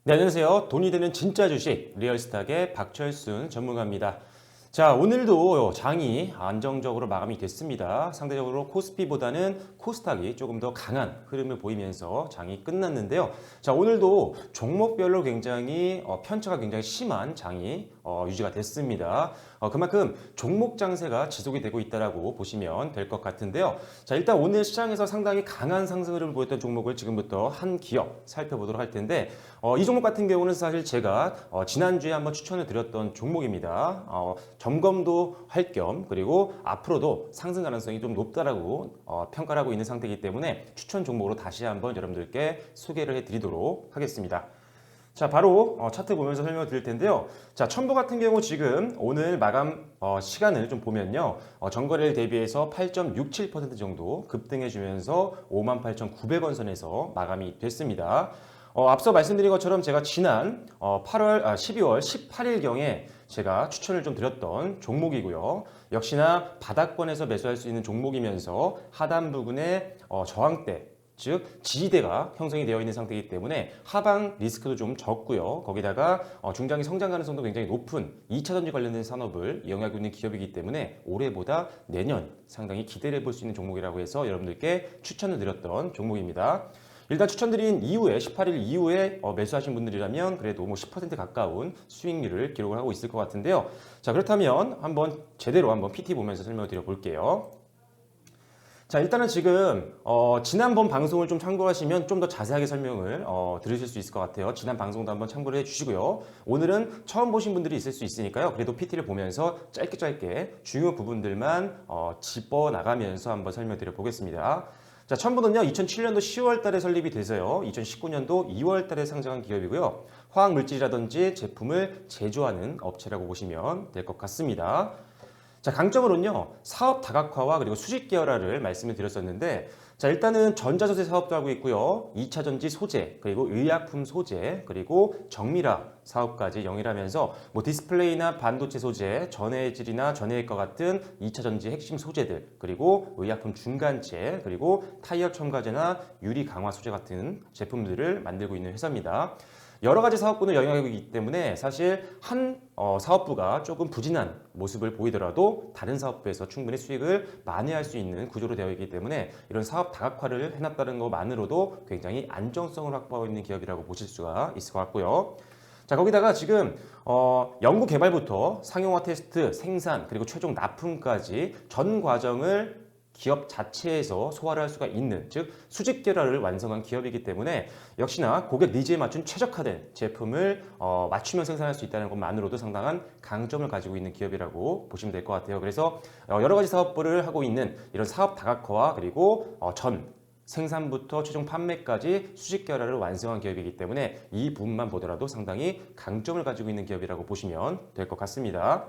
네, 안녕하세요. 돈이 되는 진짜 주식 리얼스탁의 박철순 전문가입니다. 자, 오늘도 장이 안정적으로 마감이 됐습니다. 상대적으로 코스피보다는 코스닥이 조금 더 강한 흐름을 보이면서 장이 끝났는데요. 자, 오늘도 종목별로 굉장히 편차가 굉장히 심한 장이 유지가 됐습니다. 그만큼 종목 장세가 지속이 되고 있다고 보시면 될 것 같은데요. 자, 일단 오늘 시장에서 상당히 강한 상승 흐름을 보였던 종목을 지금부터 한 기업 살펴보도록 할 텐데 이 종목 같은 경우는 사실 제가 지난주에 한번 추천을 드렸던 종목입니다. 점검도 할 겸 그리고 앞으로도 상승 가능성이 좀 높다라고 평가를 하고 있는 상태이기 때문에 추천 종목으로 다시 한번 여러분들께 소개를 해드리도록 하겠습니다. 자, 바로 차트 보면서 설명을 드릴 텐데요. 자, 첨보 같은 경우 지금 오늘 마감 시간을 좀 보면요. 전거래일 대비해서 8.67% 정도 급등해주면서 58,900원 선에서 마감이 됐습니다. 앞서 말씀드린 것처럼 제가 지난 12월 18일경에 제가 추천을 좀 드렸던 종목이고요. 역시나 바닥권에서 매수할 수 있는 종목이면서 하단 부근에 저항대, 즉 지지대가 형성이 되어 있는 상태이기 때문에 하방 리스크도 좀 적고요. 거기다가 중장기 성장 가능성도 굉장히 높은 2차전지 관련된 산업을 이용하고 있는 기업이기 때문에 올해보다 내년 상당히 기대를 해볼 수 있는 종목이라고 해서 여러분들께 추천을 드렸던 종목입니다. 일단 추천드린 이후에 18일 이후에 매수하신 분들이라면 그래도 뭐 10% 가까운 수익률을 기록을 하고 있을 것 같은데요. 자, 그렇다면 한번 제대로 한번 PT 보면서 설명을 드려 볼게요. 자, 일단은 지금 지난번 방송을 좀 참고하시면 좀 더 자세하게 설명을 들으실 수 있을 것 같아요. 지난 방송도 한번 참고를 해주시고요. 오늘은 처음 보신 분들이 있을 수 있으니까요. 그래도 PT를 보면서 짧게 중요 부분들만 짚어나가면서 한번 설명드려 보겠습니다. 자, 첨부는요 2007년도 10월 달에 설립이 돼서요 2019년도 2월 달에 상장한 기업이고요. 화학물질이라든지 제품을 제조하는 업체라고 보시면 될 것 같습니다. 자, 강점으로는요 사업 다각화와 그리고 수직 계열화를 말씀을 드렸었는데, 자, 일단은 전자소재 사업도 하고 있고요. 2차 전지 소재, 그리고 의약품 소재, 그리고 정밀화 사업까지 영위하면서 뭐 디스플레이나 반도체 소재, 전해질이나 전해액과 같은 2차 전지 핵심 소재들, 그리고 의약품 중간재, 그리고 타이어 첨가제나 유리 강화 소재 같은 제품들을 만들고 있는 회사입니다. 여러 가지 사업군을 영위하고 있기 때문에 사실 한 사업부가 조금 부진한 모습을 보이더라도 다른 사업부에서 충분히 수익을 만회할 수 있는 구조로 되어 있기 때문에 이런 사업 다각화를 해놨다는 것만으로도 굉장히 안정성을 확보하고 있는 기업이라고 보실 수가 있을 것 같고요. 자, 거기다가 지금 연구 개발부터 상용화 테스트, 생산, 그리고 최종 납품까지 전 과정을 기업 자체에서 소화를 할 수가 있는, 즉 수직 계열화를 완성한 기업이기 때문에 역시나 고객 니즈에 맞춘 최적화된 제품을 맞추면 생산할 수 있다는 것만으로도 상당한 강점을 가지고 있는 기업이라고 보시면 될 것 같아요. 그래서 여러 가지 사업부를 하고 있는 이런 사업 다각화와 그리고 전 생산부터 최종 판매까지 수직 계열화를 완성한 기업이기 때문에 이 부분만 보더라도 상당히 강점을 가지고 있는 기업이라고 보시면 될 것 같습니다.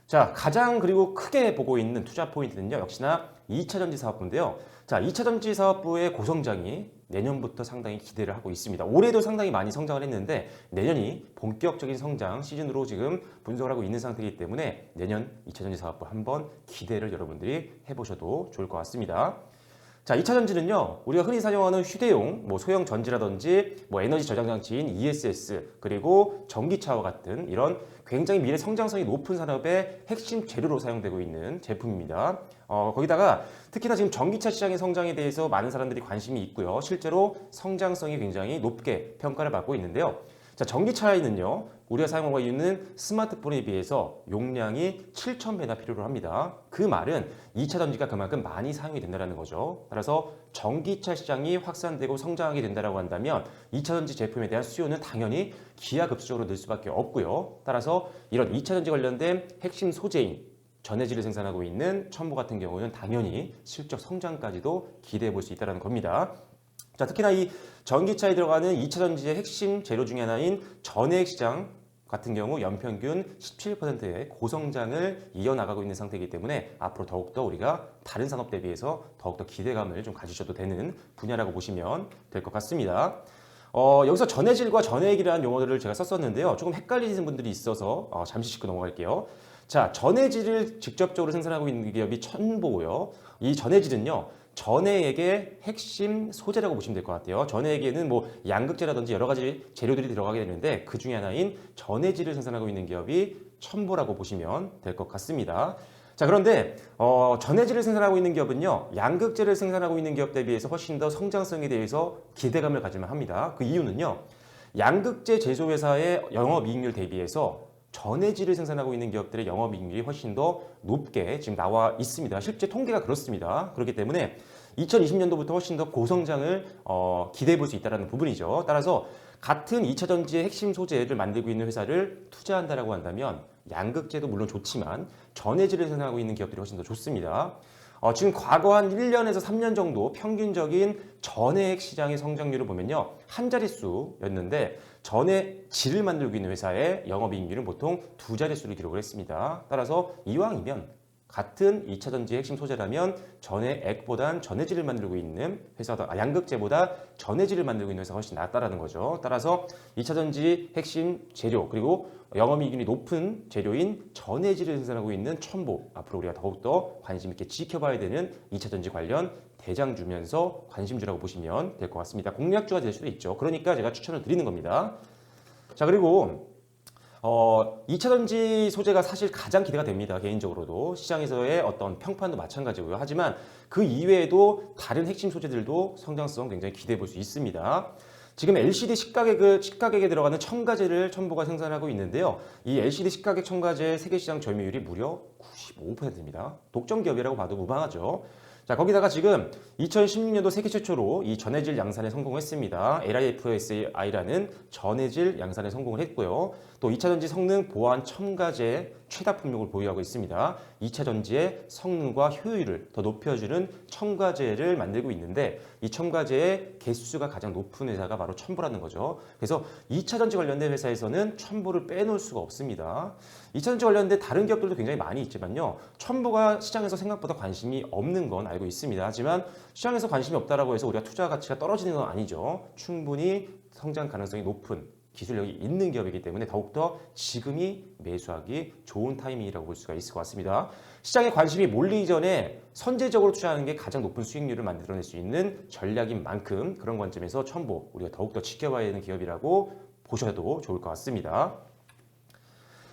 자, 가장 그리고 크게 보고 있는 투자 포인트는요, 역시나 2차 전지 사업부인데요. 자, 2차 전지 사업부의 고성장이 내년부터 상당히 기대를 하고 있습니다. 올해도 상당히 많이 성장을 했는데 내년이 본격적인 성장 시즌으로 지금 분석을 하고 있는 상태이기 때문에 내년 2차 전지 사업부 한번 기대를 여러분들이 해보셔도 좋을 것 같습니다. 자, 2차 전지는요, 우리가 흔히 사용하는 휴대용, 뭐 소형 전지라든지, 뭐 에너지 저장 장치인 ESS, 그리고 전기차와 같은 이런 굉장히 미래 성장성이 높은 산업의 핵심 재료로 사용되고 있는 제품입니다. 거기다가 특히나 지금 전기차 시장의 성장에 대해서 많은 사람들이 관심이 있고요. 실제로 성장성이 굉장히 높게 평가를 받고 있는데요. 자, 전기차에는요, 우리가 사용하고 있는 스마트폰에 비해서 용량이 7,000배나 필요로 합니다. 그 말은 2차 전지가 그만큼 많이 사용이 된다는 거죠. 따라서 전기차 시장이 확산되고 성장하게 된다고 한다면 2차 전지 제품에 대한 수요는 당연히 기하급수적으로 늘 수밖에 없고요. 따라서 이런 2차 전지 관련된 핵심 소재인 전해질을 생산하고 있는 첨보 같은 경우는 당연히 실적 성장까지도 기대해 볼 수 있다는 겁니다. 자, 특히나 이 전기차에 들어가는 2차 전지의 핵심 재료 중에 하나인 전해액 시장 같은 경우 연평균 17%의 고성장을 이어나가고 있는 상태이기 때문에 앞으로 더욱더 우리가 다른 산업 대비해서 더욱더 기대감을 좀 가지셔도 되는 분야라고 보시면 될 것 같습니다. 여기서 전해질과 전해액이라는 용어들을 제가 썼었는데요. 조금 헷갈리시는 분들이 있어서 잠시 짚고 넘어갈게요. 자, 전해질을 직접적으로 생산하고 있는 기업이 첨보고요. 이 전해질은요, 전해액의 핵심 소재라고 보시면 될 것 같아요. 전해액에는 뭐 양극재라든지 여러 가지 재료들이 들어가게 되는데 그 중에 하나인 전해질을 생산하고 있는 기업이 첨보라고 보시면 될 것 같습니다. 자, 그런데 전해질을 생산하고 있는 기업은요, 양극재를 생산하고 있는 기업 대비해서 훨씬 더 성장성에 대해서 기대감을 가질만 합니다. 그 이유는요, 양극재 제조회사의 영업이익률 대비해서 전해질을 생산하고 있는 기업들의 영업이익률이 훨씬 더 높게 지금 나와 있습니다. 실제 통계가 그렇습니다. 그렇기 때문에 2020년도부터 훨씬 더 고성장을 기대해 볼 수 있다는 부분이죠. 따라서 같은 2차 전지의 핵심 소재를 만들고 있는 회사를 투자한다라고 한다면 양극재도 물론 좋지만 전해질을 생산하고 있는 기업들이 훨씬 더 좋습니다. 지금 과거 한 1년에서 3년 정도 평균적인 전해액 시장의 성장률을 보면요, 한 자릿수였는데 전해질을 만들고 있는 회사의 영업이익률은 보통 두 자릿수를 기록을 했습니다. 따라서 이왕이면 같은 2차 전지의 핵심 소재라면 전해액보단 전해질을 만들고 있는 회사다, 양극재보다 전해질을 만들고 있는 회사가 훨씬 낫다라는 거죠. 따라서 2차 전지 핵심 재료 그리고 영업이익률이 높은 재료인 전해질을 생산하고 있는 첨보, 앞으로 우리가 더욱더 관심 있게 지켜봐야 되는 2차 전지 관련 대장주면서 관심주라고 보시면 될 것 같습니다. 공략주가 될 수도 있죠. 그러니까 제가 추천을 드리는 겁니다. 자, 그리고 2차 전지 소재가 사실 가장 기대가 됩니다. 개인적으로도. 시장에서의 어떤 평판도 마찬가지고요. 하지만 그 이외에도 다른 핵심 소재들도 성장성 굉장히 기대해 볼 수 있습니다. 지금 LCD 식가격에 들어가는 첨가제를 첨보가 생산하고 있는데요. 이 LCD 식가격 첨가제 세계시장 점유율이 무려 95%입니다. 독점 기업이라고 봐도 무방하죠. 자, 거기다가 지금 2016년도 세계 최초로 이 전해질 양산에 성공했습니다. LiFSI라는 전해질 양산에 성공을 했고요. 또 2차 전지 성능 보완 첨가제 최다 품목을 보유하고 있습니다. 2차 전지의 성능과 효율을 더 높여주는 첨가제를 만들고 있는데 이 첨가제의 개수가 가장 높은 회사가 바로 첨보라는 거죠. 그래서 2차 전지 관련된 회사에서는 첨보를 빼놓을 수가 없습니다. 2차 전지 관련된 다른 기업들도 굉장히 많이 있지만요. 첨보가 시장에서 생각보다 관심이 없는 건 알고 있습니다. 하지만 시장에서 관심이 없다라고 해서 우리가 투자 가치가 떨어지는 건 아니죠. 충분히 성장 가능성이 높은 기술력이 있는 기업이기 때문에 더욱더 지금이 매수하기 좋은 타이밍이라고 볼 수가 있을 것 같습니다. 시장에 관심이 몰리기 전에 선제적으로 투자하는 게 가장 높은 수익률을 만들어낼 수 있는 전략인 만큼 그런 관점에서 첨보 우리가 더욱더 지켜봐야 되는 기업이라고 보셔도 좋을 것 같습니다.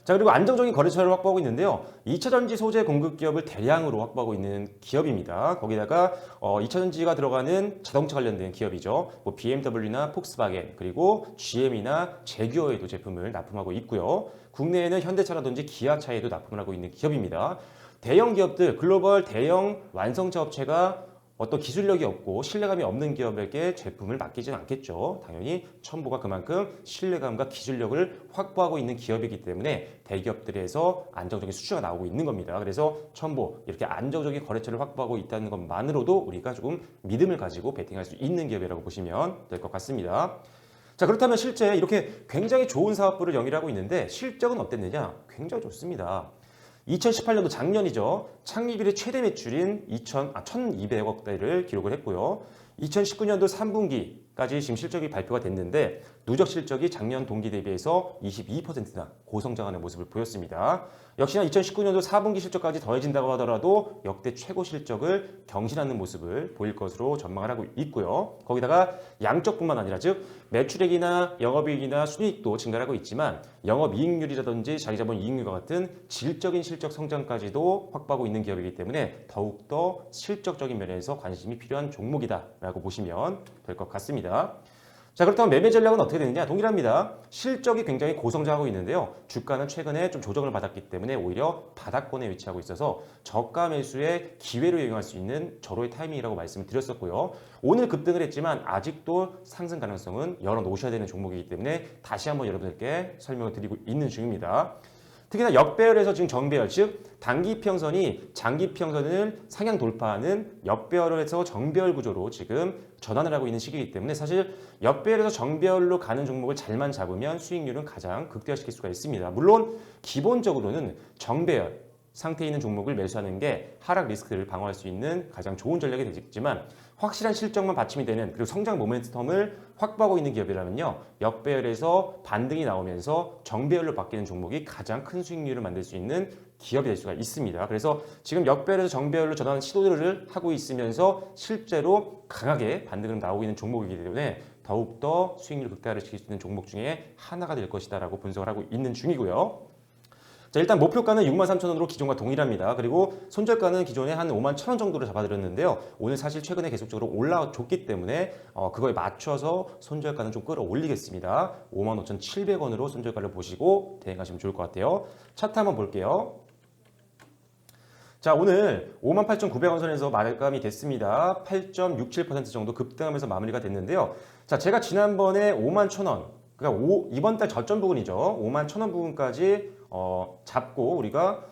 자, 그리고 안정적인 거래처를 확보하고 있는데요. 2차 전지 소재 공급 기업을 대량으로 확보하고 있는 기업입니다. 거기다가 2차 전지가 들어가는 자동차 관련된 기업이죠. 뭐 BMW나 폭스바겐 그리고 GM이나 제규어에도 제품을 납품하고 있고요. 국내에는 현대차라든지 기아차에도 납품을 하고 있는 기업입니다. 대형 기업들, 글로벌 대형 완성차 업체가 어떤 기술력이 없고 신뢰감이 없는 기업에게 제품을 맡기지는 않겠죠. 당연히 첨보가 그만큼 신뢰감과 기술력을 확보하고 있는 기업이기 때문에 대기업들에서 안정적인 수주가 나오고 있는 겁니다. 그래서 첨보 이렇게 안정적인 거래처를 확보하고 있다는 것만으로도 우리가 조금 믿음을 가지고 베팅할 수 있는 기업이라고 보시면 될 것 같습니다. 자, 그렇다면 실제 이렇게 굉장히 좋은 사업부를 영위하고 있는데 실적은 어땠느냐? 굉장히 좋습니다. 2018년도 작년이죠. 창립 이래 최대 매출인 1,200억 대를 기록을 했고요. 2019년도 3분기까지 지금 실적이 발표가 됐는데 누적 실적이 작년 동기 대비해서 22%나 고성장하는 모습을 보였습니다. 역시나 2019년도 4분기 실적까지 더해진다고 하더라도 역대 최고 실적을 경신하는 모습을 보일 것으로 전망을 하고 있고요. 거기다가 양적뿐만 아니라 즉 매출액이나 영업이익이나 순이익도 증가를 하고 있지만 영업이익률이라든지 자기자본 이익률과 같은 질적인 실적 성장까지도 확보하고 있는 기업이기 때문에 더욱더 실적적인 면에서 관심이 필요한 종목이다라고 보시면 될 것 같습니다. 자, 그렇다면 매매 전략은 어떻게 되느냐? 동일합니다. 실적이 굉장히 고성장하고 있는데요. 주가는 최근에 좀 조정을 받았기 때문에 오히려 바닥권에 위치하고 있어서 저가 매수의 기회로 이용할 수 있는 절호의 타이밍이라고 말씀을 드렸었고요. 오늘 급등을 했지만 아직도 상승 가능성은 열어놓으셔야 되는 종목이기 때문에 다시 한번 여러분들께 설명을 드리고 있는 중입니다. 특히나 역배열에서 지금 정배열, 즉 단기평선이 장기평선을 상향 돌파하는 역배열에서 정배열 구조로 지금 전환을 하고 있는 시기이기 때문에 사실 역배열에서 정배열로 가는 종목을 잘만 잡으면 수익률은 가장 극대화시킬 수가 있습니다. 물론 기본적으로는 정배열 상태에 있는 종목을 매수하는 게 하락 리스크를 방어할 수 있는 가장 좋은 전략이 되겠지만 확실한 실적만 받침이 되는 그리고 성장 모멘텀을 확보하고 있는 기업이라면요. 역배열에서 반등이 나오면서 정배열로 바뀌는 종목이 가장 큰 수익률을 만들 수 있는 기업이 될 수가 있습니다. 그래서 지금 역배열에서 정배열로 전환 시도를 하고 있으면서 실제로 강하게 반등을 나오고 있는 종목이기 때문에 더욱더 수익률 극대화를 시킬 수 있는 종목 중에 하나가 될 것이다라고 분석을 하고 있는 중이고요. 자, 일단 목표가는 63,000원으로 기존과 동일합니다. 그리고 손절가는 기존에 한 51,000원 정도로 잡아드렸는데요. 오늘 사실 최근에 계속적으로 올라줬기 때문에 그거에 맞춰서 손절가는 좀 끌어올리겠습니다. 55,700원으로 손절가를 보시고 대응하시면 좋을 것 같아요. 차트 한번 볼게요. 자, 오늘 58,900원 선에서 마감이 됐습니다. 8.67% 정도 급등하면서 마무리가 됐는데요. 자, 제가 지난번에 51,000원, 그러니까 이번 달 저점 부분이죠. 51,000원 부분까지 잡고 우리가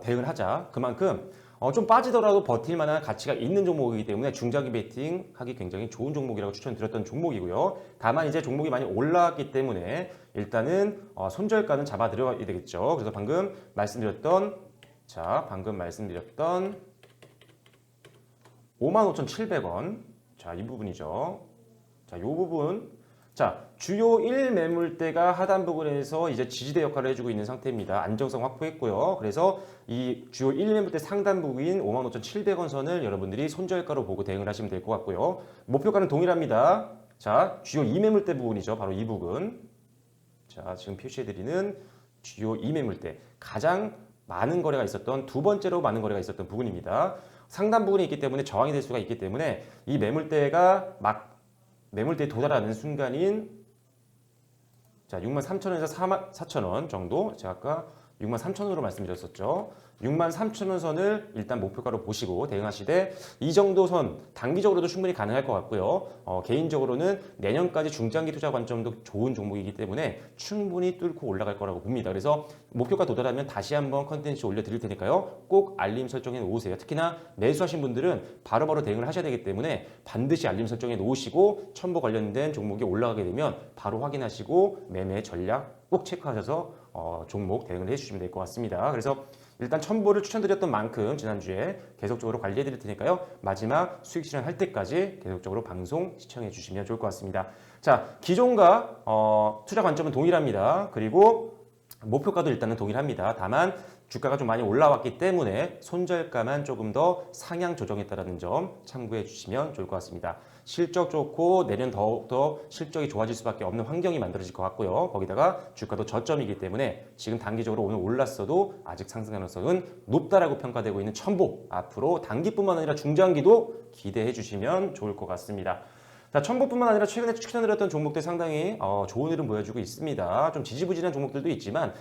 대응을 하자. 그만큼 좀 빠지더라도 버틸 만한 가치가 있는 종목이기 때문에 중장기 베팅하기 굉장히 좋은 종목이라고 추천드렸던 종목이고요. 다만 이제 종목이 많이 올라왔기 때문에 일단은 손절가는 잡아드려야 되겠죠. 그래서 방금 말씀드렸던 55,700원. 자, 이 부분이죠. 자, 이 부분. 자, 주요 1 매물대가 하단 부분에서 이제 지지대 역할을 해주고 있는 상태입니다. 안정성 확보했고요. 그래서 이 주요 1 매물대 상단 부분인 55,700원 선을 여러분들이 손절가로 보고 대응을 하시면 될 것 같고요. 목표가는 동일합니다. 자, 주요 2 매물대 부분이죠. 바로 이 부분. 자, 지금 표시해드리는 주요 2 매물대. 가장 많은 거래가 있었던, 두 번째로 많은 거래가 있었던 부분입니다. 상단 부분이 있기 때문에 저항이 될 수가 있기 때문에 이 매물대가 매물대에 도달하는 순간인 63,000원에서 44,000원 정도, 제가 아까 63,000원으로 말씀드렸었죠. 63,000원 선을 일단 목표가로 보시고 대응하시되 이 정도 선 단기적으로도 충분히 가능할 것 같고요. 개인적으로는 내년까지 중장기 투자 관점도 좋은 종목이기 때문에 충분히 뚫고 올라갈 거라고 봅니다. 그래서 목표가 도달하면 다시 한번 컨텐츠 올려드릴 테니까요. 꼭 알림 설정해 놓으세요. 특히나 매수하신 분들은 바로바로 대응을 하셔야 되기 때문에 반드시 알림 설정해 놓으시고 첨보 관련된 종목이 올라가게 되면 바로 확인하시고 매매 전략 꼭 체크하셔서 종목 대응을 해주시면 될 것 같습니다. 그래서 일단 첨보를 추천드렸던 만큼 지난주에 계속적으로 관리해 드릴 테니까요. 마지막 수익 실현할 때까지 계속적으로 방송 시청해 주시면 좋을 것 같습니다. 자, 기존과 투자 관점은 동일합니다. 그리고 목표가도 일단은 동일합니다. 다만 주가가 좀 많이 올라왔기 때문에 손절가만 조금 더 상향 조정했다는 점 참고해 주시면 좋을 것 같습니다. 실적 좋고 내년 더욱더 실적이 좋아질 수밖에 없는 환경이 만들어질 것 같고요. 거기다가 주가도 저점이기 때문에 지금 단기적으로 오늘 올랐어도 아직 상승 가능성은 높다라고 평가되고 있는 첨보, 앞으로 단기뿐만 아니라 중장기도 기대해 주시면 좋을 것 같습니다. 자, 첨보뿐만 아니라 최근에 추천드렸던 종목들 상당히 좋은 흐름 보여주고 있습니다. 좀 지지부진한 종목들도 있지만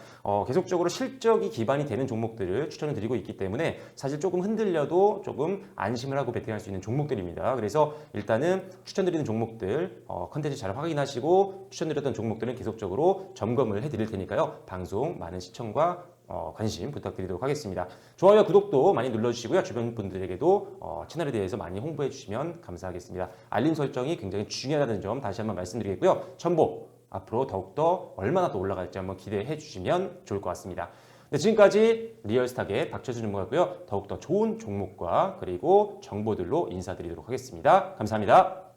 계속적으로 실적이 기반이 되는 종목들을 추천을 드리고 있기 때문에 사실 조금 흔들려도 조금 안심을 하고 베팅할 수 있는 종목들입니다. 그래서 일단은 추천드리는 종목들 컨텐츠 잘 확인하시고 추천드렸던 종목들은 계속적으로 점검을 해드릴 테니까요. 방송 많은 시청과 관심 부탁드리도록 하겠습니다. 좋아요, 구독도 많이 눌러주시고요. 주변 분들에게도 채널에 대해서 많이 홍보해 주시면 감사하겠습니다. 알림 설정이 굉장히 중요하다는 점 다시 한번 말씀드리겠고요. 첨보 앞으로 더욱더 얼마나 더 올라갈지 한번 기대해 주시면 좋을 것 같습니다. 네, 지금까지 리얼스탁의 박철수 전문가였고요. 더욱더 좋은 종목과 그리고 정보들로 인사드리도록 하겠습니다. 감사합니다.